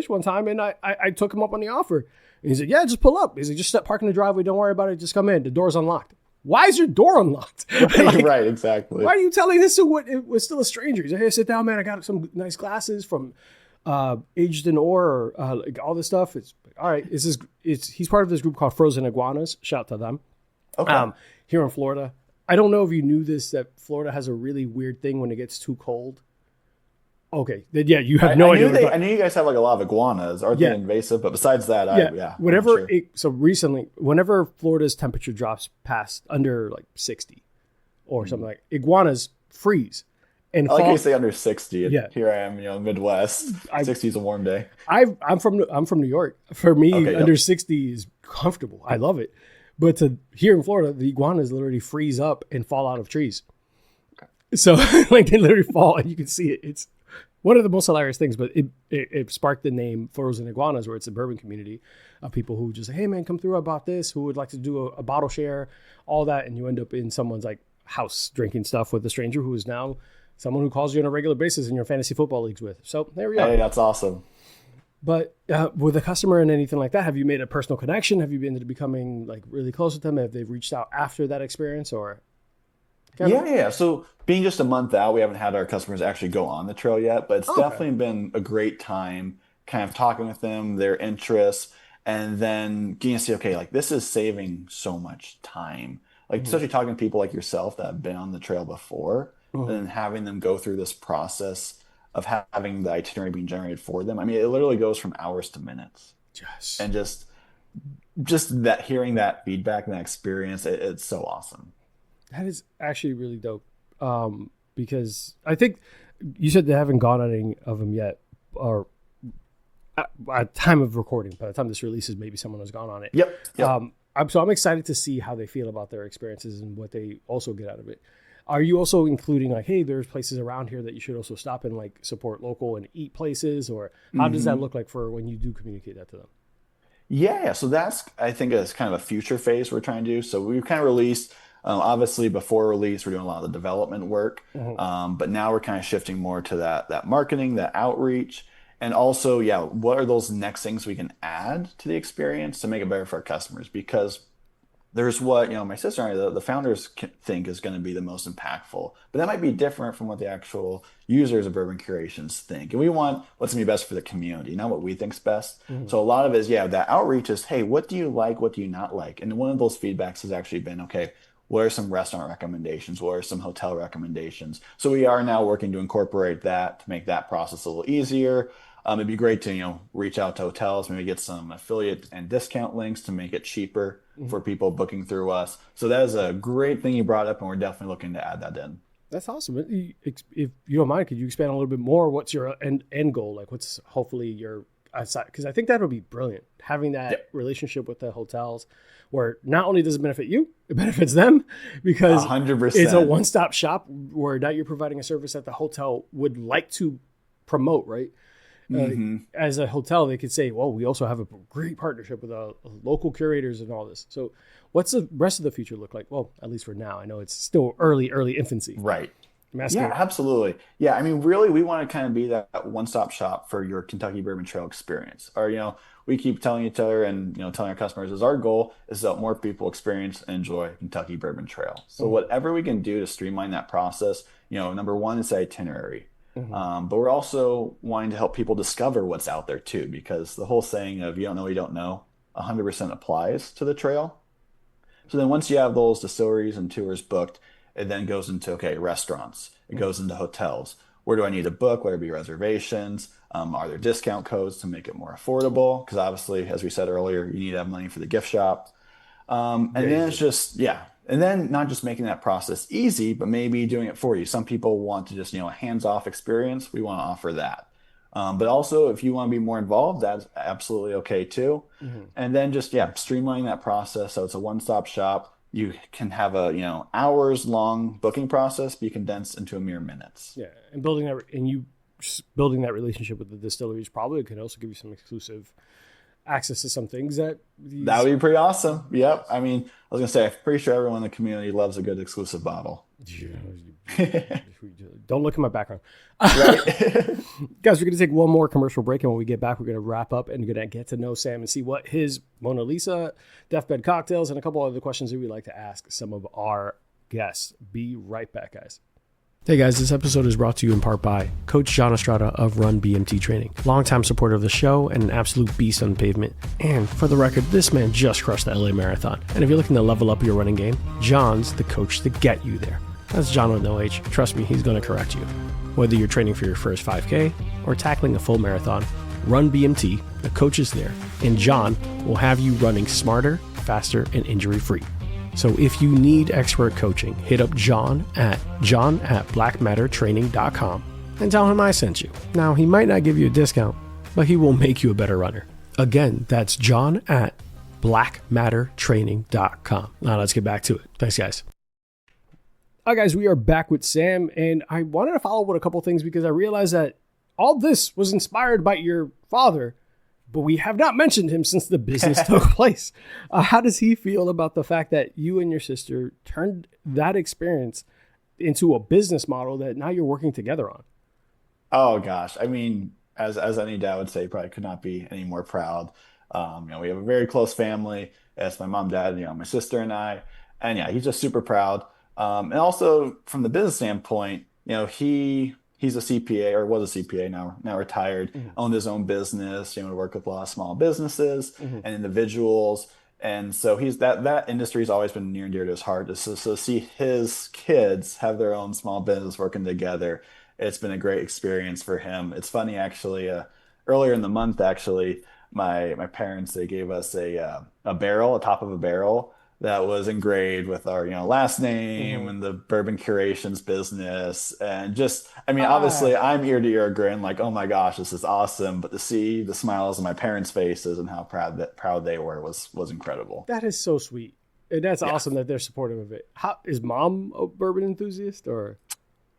one time, and I took him up on the offer. And he said, yeah, just pull up. He's like, just park in the driveway. Don't worry about it. Just come in. The door's unlocked. Why is your door unlocked? Right, exactly. Why are you telling this to what it was still a stranger? He's like, hey, sit down, man. I got some nice glasses from Aged in Ore, or like all this stuff. It's all right. He's part of this group called Frozen Iguanas. Shout to them. Okay. Here in Florida. I don't know if you knew this, that Florida has a really weird thing when it gets too cold. Okay. Then, yeah, you have no idea. I knew you guys have like a lot of iguanas. Aren't they invasive? But besides that, whenever Florida's temperature drops past under like 60 or something, like iguanas freeze. And I like how you say under 60. And here I am, Midwest. 60 is a warm day. I'm from New York. For me, under 60 is comfortable. I love it. But here in Florida, the iguanas literally freeze up and fall out of trees. Okay. So like they literally fall, and you can see it. It's one of the most hilarious things, but it sparked the name Frozen Iguanas, where it's a bourbon community of people who just say, hey man, come through about this, who would like to do a bottle share, all that. And you end up in someone's like house drinking stuff with a stranger who is now someone who calls you on a regular basis in your fantasy football leagues with. So there we go. Hey, that's awesome. But with a customer and anything like that, have you made a personal connection? Have you been into becoming like really close with them? Have they reached out after that experience, or? Yeah. So being just a month out, we haven't had our customers actually go on the trail yet, but it's definitely been a great time kind of talking with them, their interests, and then getting to see, okay, like this is saving so much time. Like especially talking to people like yourself that have been on the trail before, and then having them go through this process of having the itinerary being generated for them. I mean, it literally goes from hours to minutes. Yes. And just that, hearing that feedback and that experience, it's so awesome. That is actually really dope. Because I think you said they haven't gone on any of them yet, or at time of recording. By the time this releases, maybe someone has gone on it. Yep. I'm excited to see how they feel about their experiences and what they also get out of it. Are you also including like, hey, there's places around here that you should also stop and like support local and eat places, or how does that look like for when you do communicate that to them? Yeah. So that's, I think, is kind of a future phase we're trying to do. So we've kind of released, obviously before release, we're doing a lot of the development work, but now we're kind of shifting more to that marketing, that outreach, and also, what are those next things we can add to the experience to make it better for our customers? Because there's what, my sister and I, the founders think is going to be the most impactful, but that might be different from what the actual users of Bourbon Curations think. And we want what's going to be best for the community, not what we think's best. So a lot of it is, that outreach is, hey, what do you like? What do you not like? And one of those feedbacks has actually been, okay, what are some restaurant recommendations? What are some hotel recommendations? So we are now working to incorporate that to make that process a little easier. It'd be great to, reach out to hotels, maybe get some affiliate and discount links to make it cheaper for people booking through us. So that is a great thing you brought up, and we're definitely looking to add that in. That's awesome. If you don't mind, could you expand a little bit more? What's your end goal? Like what's hopefully your outside? Because I think that would be brilliant, having that relationship with the hotels where not only does it benefit you, it benefits them, because 100%. It's a one-stop shop where now you're providing a service that the hotel would like to promote, right? As a hotel, they could say, well, we also have a great partnership with local curators and all this. So what's the rest of the future look like? Well, at least for now. I know it's still early infancy. Right. Yeah, absolutely. Yeah, I mean, really, we want to kind of be that one-stop shop for your Kentucky Bourbon Trail experience. Or, we keep telling each other and, telling our customers is our goal is to help more people experience and enjoy Kentucky Bourbon Trail. So whatever we can do to streamline that process, number one is the itinerary. But we're also wanting to help people discover what's out there too, because the whole saying of you don't know, you don't know 100% applies to the trail. So then once you have those distilleries and tours booked, it then goes into, restaurants. It goes into hotels. Where do I need to book? Where do be reservations? Are there discount codes to make it more affordable? Because obviously, as we said earlier, you need to have money for the gift shop. And then it's just, yeah. And then not just making that process easy, but maybe doing it for you. Some people want to just, a hands-off experience. We want to offer that. But also, if you want to be more involved, that's absolutely okay too. And then just, yeah, streamlining that process so it's a one-stop shop. You can have a, hours-long booking process be condensed into a mere minutes. Yeah, and building that relationship with the distilleries probably can also give you some exclusive access to some things that would be pretty awesome. Yep. I mean, I was gonna say, I'm pretty sure everyone in the community loves a good exclusive bottle. Don't look at my background. Right. Guys, we're going to take one more commercial break, and when we get back, we're going to wrap up and going to get to know Sam and see what his Mona Lisa, deathbed cocktails, and a couple other questions that we'd like to ask some of our guests. Be right back, guys. Hey guys, this episode is brought to you in part by Coach John Estrada of Run BMT Training, longtime supporter of the show and an absolute beast on pavement. And for the record, this man just crushed the LA Marathon. And if you're looking to level up your running game, John's the coach to get you there. That's John with no H. Trust me, he's going to correct you. Whether you're training for your first 5K or tackling a full marathon, Run BMT, the coach is there, and John will have you running smarter, faster, and injury-free. So if you need expert coaching, hit up John at blackmattertraining.com and tell him I sent you. Now, he might not give you a discount, but he will make you a better runner. Again, that's John at blackmattertraining.com. Now let's get back to it. Thanks, guys. All right, guys, we are back with Sam, and I wanted to follow up with a couple things because I realized that all this was inspired by your father, but we have not mentioned him since the business took place. How does he feel about the fact that you and your sister turned that experience into a business model that now you're working together on? Oh gosh, I mean, as any dad would say, probably could not be any more proud. We have a very close family. It's my mom, dad, my sister and I, and yeah, he's just super proud. And also from the business standpoint, he's a CPA or was a CPA now retired, owned his own business, worked with a lot of small businesses and individuals. And so that industry has always been near and dear to his heart. So see his kids have their own small business working together. It's been a great experience for him. It's funny, actually, earlier in the month, actually, my parents, they gave us a barrel, a top of a barrel that was engraved with our, last name and the Bourbon Curations business. And just, I mean, obviously I'm ear to ear grin, like, oh my gosh, this is awesome. But to see the smiles on my parents' faces and how proud they were was incredible. That is so sweet. And that's awesome that they're supportive of it. How is mom a bourbon enthusiast or?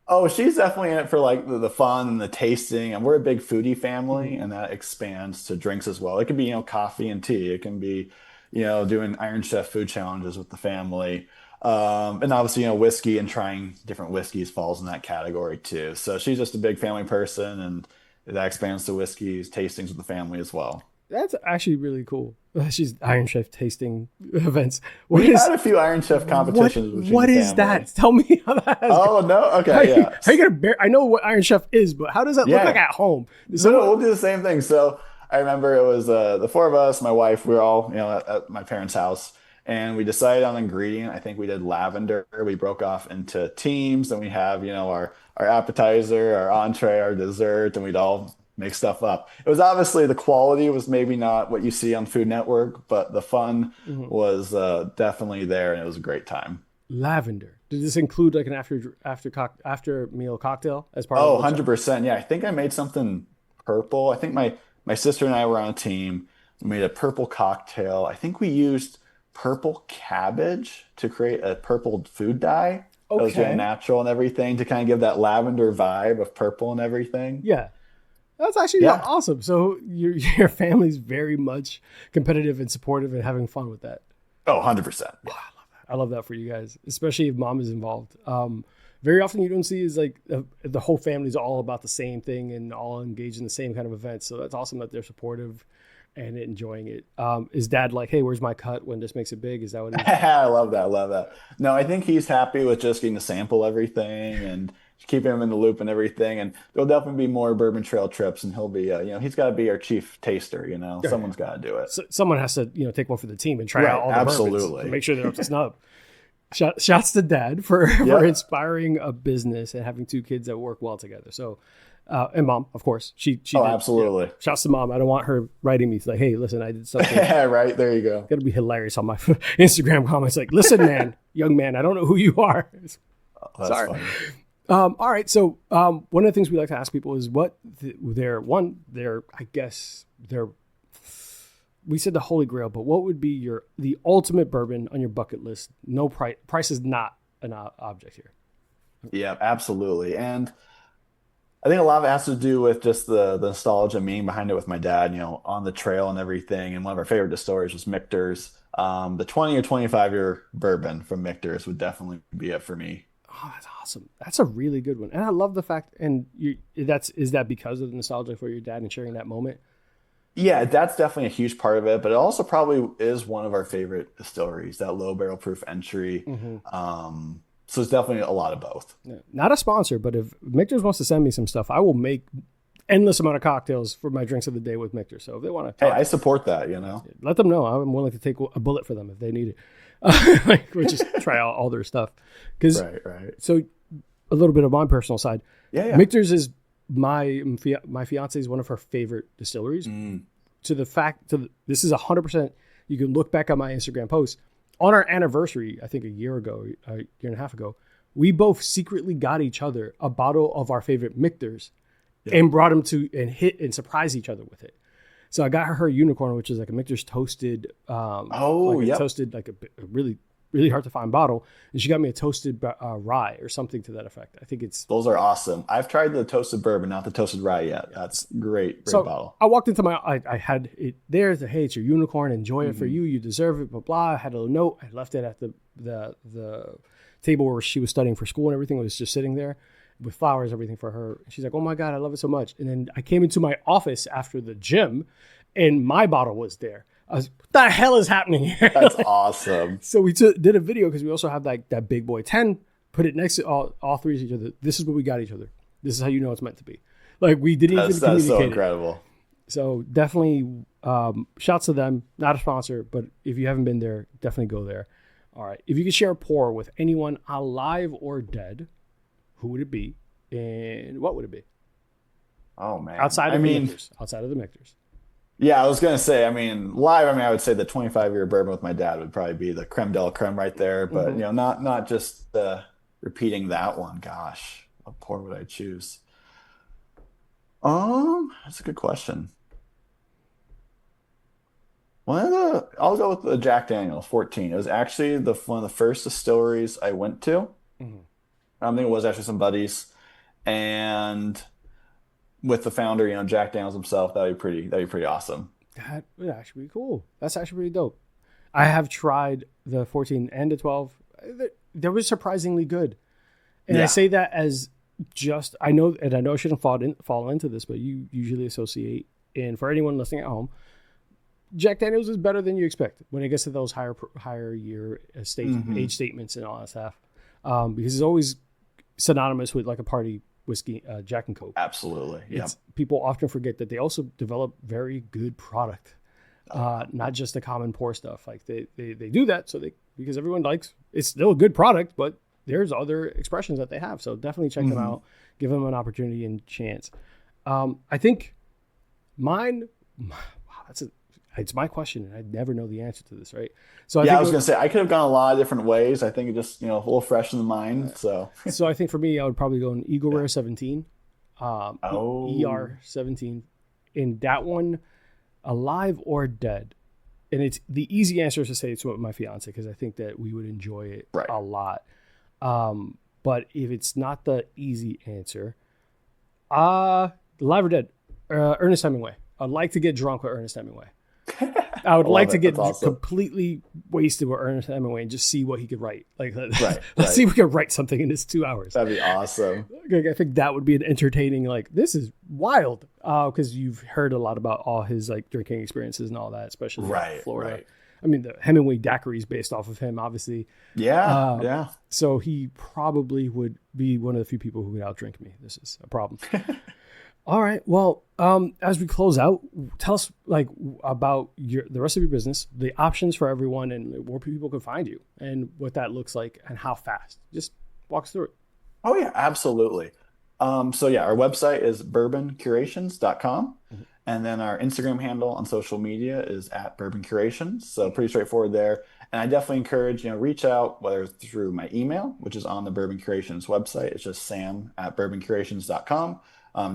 Oh, she's definitely in it for like the fun and the tasting. And we're a big foodie family and that expands to drinks as well. It could be, coffee and tea. It can be, doing Iron Chef food challenges with the family. And obviously, whiskey and trying different whiskeys falls in that category too. So she's just a big family person and that expands to whiskeys, tastings with the family as well. That's actually really cool. She's Iron Chef tasting events. We had a few Iron Chef competitions. What is that? Tell me how that. Oh no! Okay, yeah. How you gonna? I know what Iron Chef is, but how does that look like at home? No, we'll do the same thing. So I remember it was the four of us, my wife. We were all at my parents' house, and we decided on an ingredient. I think we did lavender. We broke off into teams, and we have our appetizer, our entree, our dessert, and we'd all make stuff up. It was obviously the quality was maybe not what you see on Food Network, but the fun was definitely there, and it was a great time. Lavender. Did this include like an after meal cocktail as part of? Oh, 100%. Yeah, I think I made something purple. I think my sister and I were on a team. We made a purple cocktail. I think we used purple cabbage to create a purple food dye. Okay. That was very natural and everything to kind of give that lavender vibe of purple and everything. Yeah. That's actually awesome. So your family's very much competitive and supportive and having fun with that. Oh, 100%. Wow, I love that for you guys, especially if mom is involved. Very often you don't see is like the whole family's all about the same thing and all engaged in the same kind of events. So that's awesome that they're supportive and enjoying it. Is dad like, hey, where's my cut when this makes it big? Is that what I love that. No, I think he's happy with just getting to sample everything and keeping him in the loop and everything. And there'll definitely be more Bourbon Trail trips, and he'll be, he's got to be our chief taster. Someone's got to do it. So someone has to, take one for the team and try out all the bourbons and make sure they're up to snub. Shouts to dad for inspiring a business and having two kids that work well together. So And mom, of course. She Oh, did, absolutely. Shouts to mom. I don't want her writing me like, hey, listen, I did something. Yeah, right. There you go. It's gonna be hilarious on my Instagram comments. Like, listen, man, young man, I don't know who you are. Oh, that's Sorry. funny. All right. So one of the things we like to ask people is what we said the Holy Grail, but what would be the ultimate bourbon on your bucket list? No price. Price is not an object here. Yeah, absolutely. And I think a lot of it has to do with just the nostalgia meaning behind it with my dad, on the trail and everything. And one of our favorite distilleries was Michter's. The 20 or 25-year bourbon from Michter's would definitely be it for me. Oh, that's awesome. That's a really good one. And I love the fact, and is that because of the nostalgia for your dad and sharing that moment? Yeah, that's definitely a huge part of it, but it also probably is one of our favorite distilleries, that low barrel proof entry. So it's definitely a lot of both. Yeah. Not a sponsor, but if Michter's wants to send me some stuff, I will make endless amount of cocktails for my drinks of the day with Michter. So if they want to, hey, I support that. Let them know. I'm willing to take a bullet for them if they need it. We'll just try out all their stuff. Right. So a little bit of my personal side. Yeah. Michter's is my fiance is one of her favorite distilleries. To the fact, this is 100%. You can look back on my Instagram post. On our anniversary, I think a year and a half ago, we both secretly got each other a bottle of our favorite Michter's and brought them and surprised each other with it. So I got her unicorn, which is like a Michter's toasted, toasted, like a really, really hard to find bottle. And she got me a toasted rye or something to that effect. I think those are awesome. I've tried the toasted bourbon, not the toasted rye yet. That's great bottle. I walked into I had it there. Hey, it's your unicorn. Enjoy it for you. You deserve it. Blah blah. I had a little note. I left it at the table where she was studying for school and everything. It was just sitting there with flowers, everything for her. She's like, "Oh my God, I love it so much." And then I came into my office after the gym, and my bottle was there. I was, what the hell is happening here? That's awesome. So we did a video because we also have that big boy 10, put it next to all three of each other. This is what we got each other. This is how you know it's meant to be. Like we didn't even communicate. That's so incredible. So definitely shouts to them. Not a sponsor, but if you haven't been there, definitely go there. All right. If you could share a pour with anyone alive or dead, who would it be? And what would it be? Oh, man. Outside of the Michter's. Yeah, I was going to say, live, I would say the 25-year bourbon with my dad would probably be the creme de la creme right there. But, not just repeating that one. Gosh, what pour would I choose? That's a good question. I'll go with the Jack Daniel's 14. It was actually one of the first distilleries I went to. I think it was actually some buddies. And with the founder, Jack Daniel's himself, that'd be pretty awesome. That would actually be cool. That's actually pretty dope. I have tried the 14 and the 12. They were surprisingly good. And I say that as I know I shouldn't fall into this, but you usually associate, and for anyone listening at home, Jack Daniel's is better than you expect when it gets to those higher year age statements and all that stuff. Because it's always synonymous with like a party whiskey, Jack and Coke. Absolutely. Yeah. People often forget that they also develop very good product, not just the common pour stuff. Like they do that because everyone likes, it's still a good product, but there's other expressions that they have. So definitely check them out, give them an opportunity and chance. I think mine, it's my question, and I never know the answer to this, right? So I was going to say, I could have gone a lot of different ways. I think it just, a little fresh in the mind. So I think for me, I would probably go an Eagle Rare 17, ER 17. In that one, alive or dead. And it's the easy answer is to say it's with my fiance, because I think that we would enjoy it a lot. But if it's not the easy answer, alive or dead, Ernest Hemingway. I'd like to get drunk with Ernest Hemingway. I would like to get completely wasted with Ernest Hemingway and just see what he could write. Like, let's see if we can write something in this 2 hours. That'd be awesome. I think that would be an entertaining, this is wild. Because you've heard a lot about all his drinking experiences and all that, especially in Florida. Right. The Hemingway daiquiri is based off of him, obviously. Yeah. So he probably would be one of the few people who would outdrink me. This is a problem. All right. Well, as we close out, tell us about the rest of your business, the options for everyone, and where people can find you, and what that looks like, and how fast. Just walk us through it. Oh yeah, absolutely. So yeah, our website is bourboncurations.com. And then our Instagram handle on social media is at Bourbon Curations. So pretty straightforward there. And I definitely encourage, reach out, whether it's through my email, which is on the Bourbon Curations website. It's just sam@bourboncurations.com.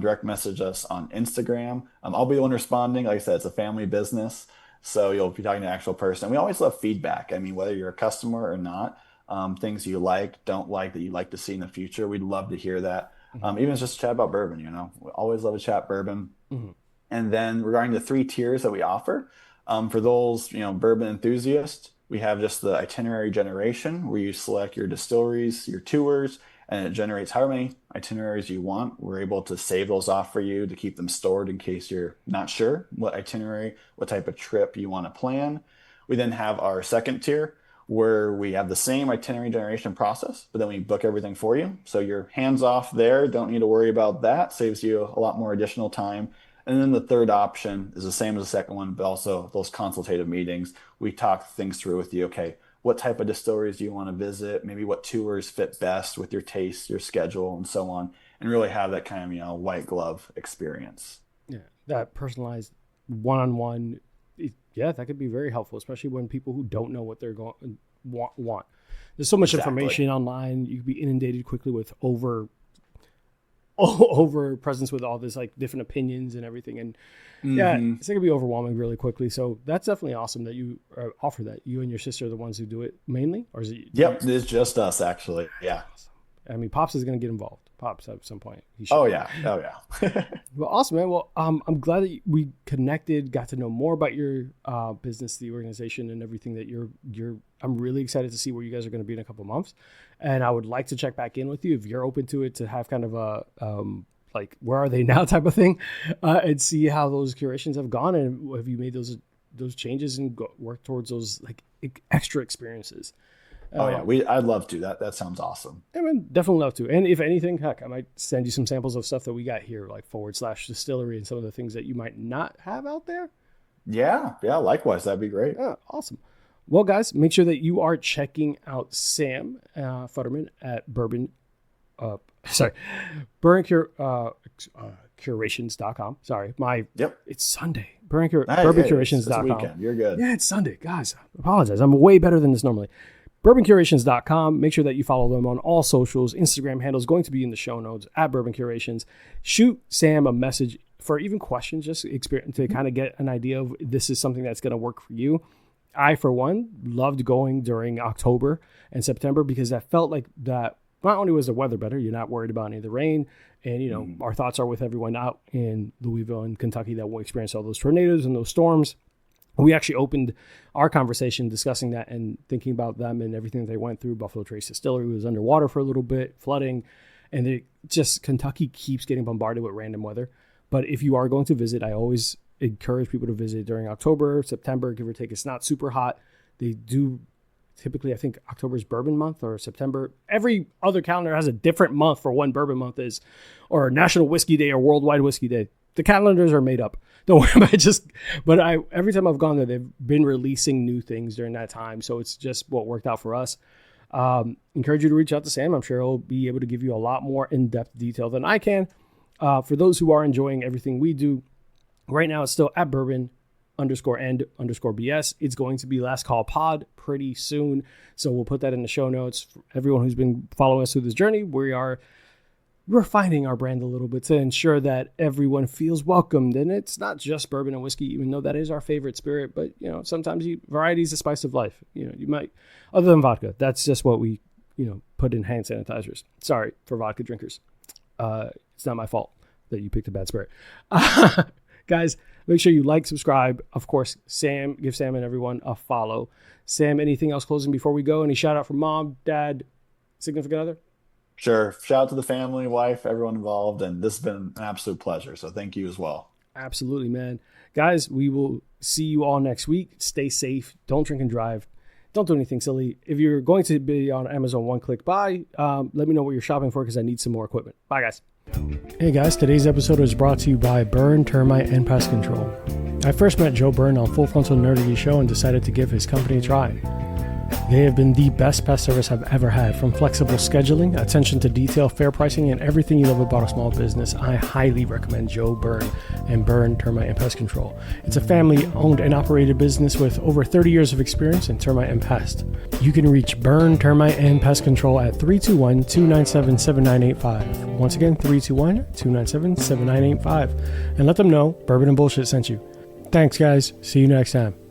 Direct message us on Instagram. I'll be the one responding. Like I said, it's a family business. So you'll be talking to an actual person. We always love feedback. I mean, whether you're a customer or not, things you like, don't like, that you'd like to see in the future, we'd love to hear that. Even if it's just a chat about bourbon, we always love to chat bourbon. Mhm. And then regarding the 3 tiers that we offer, for those, bourbon enthusiasts, we have just the itinerary generation where you select your distilleries, your tours, and it generates however many itineraries you want. We're able to save those off for you to keep them stored in case you're not sure what itinerary, what type of trip you want to plan. We then have our second tier where we have the same itinerary generation process, but then we book everything for you. So you're hands off there, don't need to worry about that, saves you a lot more additional time. And then the third option is the same as the second one, but also those consultative meetings. We talk things through with you. Okay, what type of distilleries do you want to visit? Maybe what tours fit best with your taste, your schedule, and so on, and really have that kind of, white glove experience. Yeah, that personalized one-on-one, yeah, that could be very helpful, especially when people who don't know what they're going want. There's so much information online. You could be inundated quickly with over presence with all this like different opinions and everything, and yeah, it's going to be overwhelming really quickly. So that's definitely awesome that you offer that. You and your sister are the ones who do it mainly, or is it? Yep, it's just us actually. Yeah. I mean, Pops is going to get involved. Pops at some point. Oh yeah. Well, awesome, man. Well, I'm glad that we connected, got to know more about your business, the organization, and everything that you're. I'm really excited to see where you guys are going to be in a couple of months, and I would like to check back in with you if you're open to it, to have kind of a like where are they now type of thing, and see how those curations have gone, and have you made those changes and work towards those like extra experiences. Oh yeah, I'd love to. That sounds awesome. I mean, definitely love to. And if anything, heck, I might send you some samples of stuff that we got here, like /distillery and some of the things that you might not have out there. Yeah, likewise. That'd be great. Yeah, awesome. Well, guys, make sure that you are checking out Sam Futterman at Bourbon Curations.com. Sorry, it's Sunday. Bourbon-Curations.com. You're good. Yeah, it's Sunday, guys. I apologize. I'm way better than this normally. Bourbon-Curations.com. Make sure that you follow them on all socials. Instagram handle is going to be in the show notes at Bourbon Curations. Shoot Sam a message for even questions, just experience to kind of get an idea of this is something that's going to work for you. I, for one, loved going during October and September because that felt like that. Not only was the weather better, you're not worried about any of the rain, and our thoughts are with everyone out in Louisville and Kentucky that will experience all those tornadoes and those storms. We actually opened our conversation discussing that and thinking about them and everything that they went through. Buffalo Trace Distillery was underwater for a little bit, flooding, and Kentucky keeps getting bombarded with random weather. But if you are going to visit, I always encourage people to visit during October, September, give or take. It's not super hot. They do typically, I think October is bourbon month, or September. Every other calendar has a different month for when bourbon month is, or National Whiskey Day or Worldwide Whiskey Day. The calendars are made up. Don't worry about it. But every time I've gone there, they've been releasing new things during that time. So it's just what worked out for us. Encourage you to reach out to Sam. I'm sure he'll be able to give you a lot more in-depth detail than I can. For those who are enjoying everything we do, right now it's still at Bourbon_and_BS. It's going to be Last Call Pod pretty soon. So we'll put that in the show notes. For everyone who's been following us through this journey, we're refining our brand a little bit to ensure that everyone feels welcomed. And it's not just bourbon and whiskey, even though that is our favorite spirit. But, sometimes variety is the spice of life. You might, other than vodka, that's just what we, put in hand sanitizers. Sorry for vodka drinkers. It's not my fault that you picked a bad spirit. Guys, make sure you like, subscribe. Of course, give Sam and everyone a follow. Sam, anything else closing before we go? Any shout out from mom, dad, significant other? Sure. Shout out to the family, wife, everyone involved. And this has been an absolute pleasure. So thank you as well. Absolutely, man. Guys, we will see you all next week. Stay safe. Don't drink and drive. Don't do anything silly. If you're going to be on Amazon one-click buy, let me know what you're shopping for because I need some more equipment. Bye, guys. Hey, guys. Today's episode is brought to you by Burn, Termite, and Pest Control. I first met Joe Byrne on Full Frontal Nerdity Show and decided to give his company a try. They have been the best pest service I've ever had. From flexible scheduling, attention to detail, fair pricing, and everything you love about a small business, I highly recommend Joe Byrne and Byrne Termite and Pest Control. It's a family-owned and operated business with over 30 years of experience in termite and pest. You can reach Byrne Termite and Pest Control at 321-297-7985. Once again, 321-297-7985. And let them know Bourbon and Bullshit sent you. Thanks, guys. See you next time.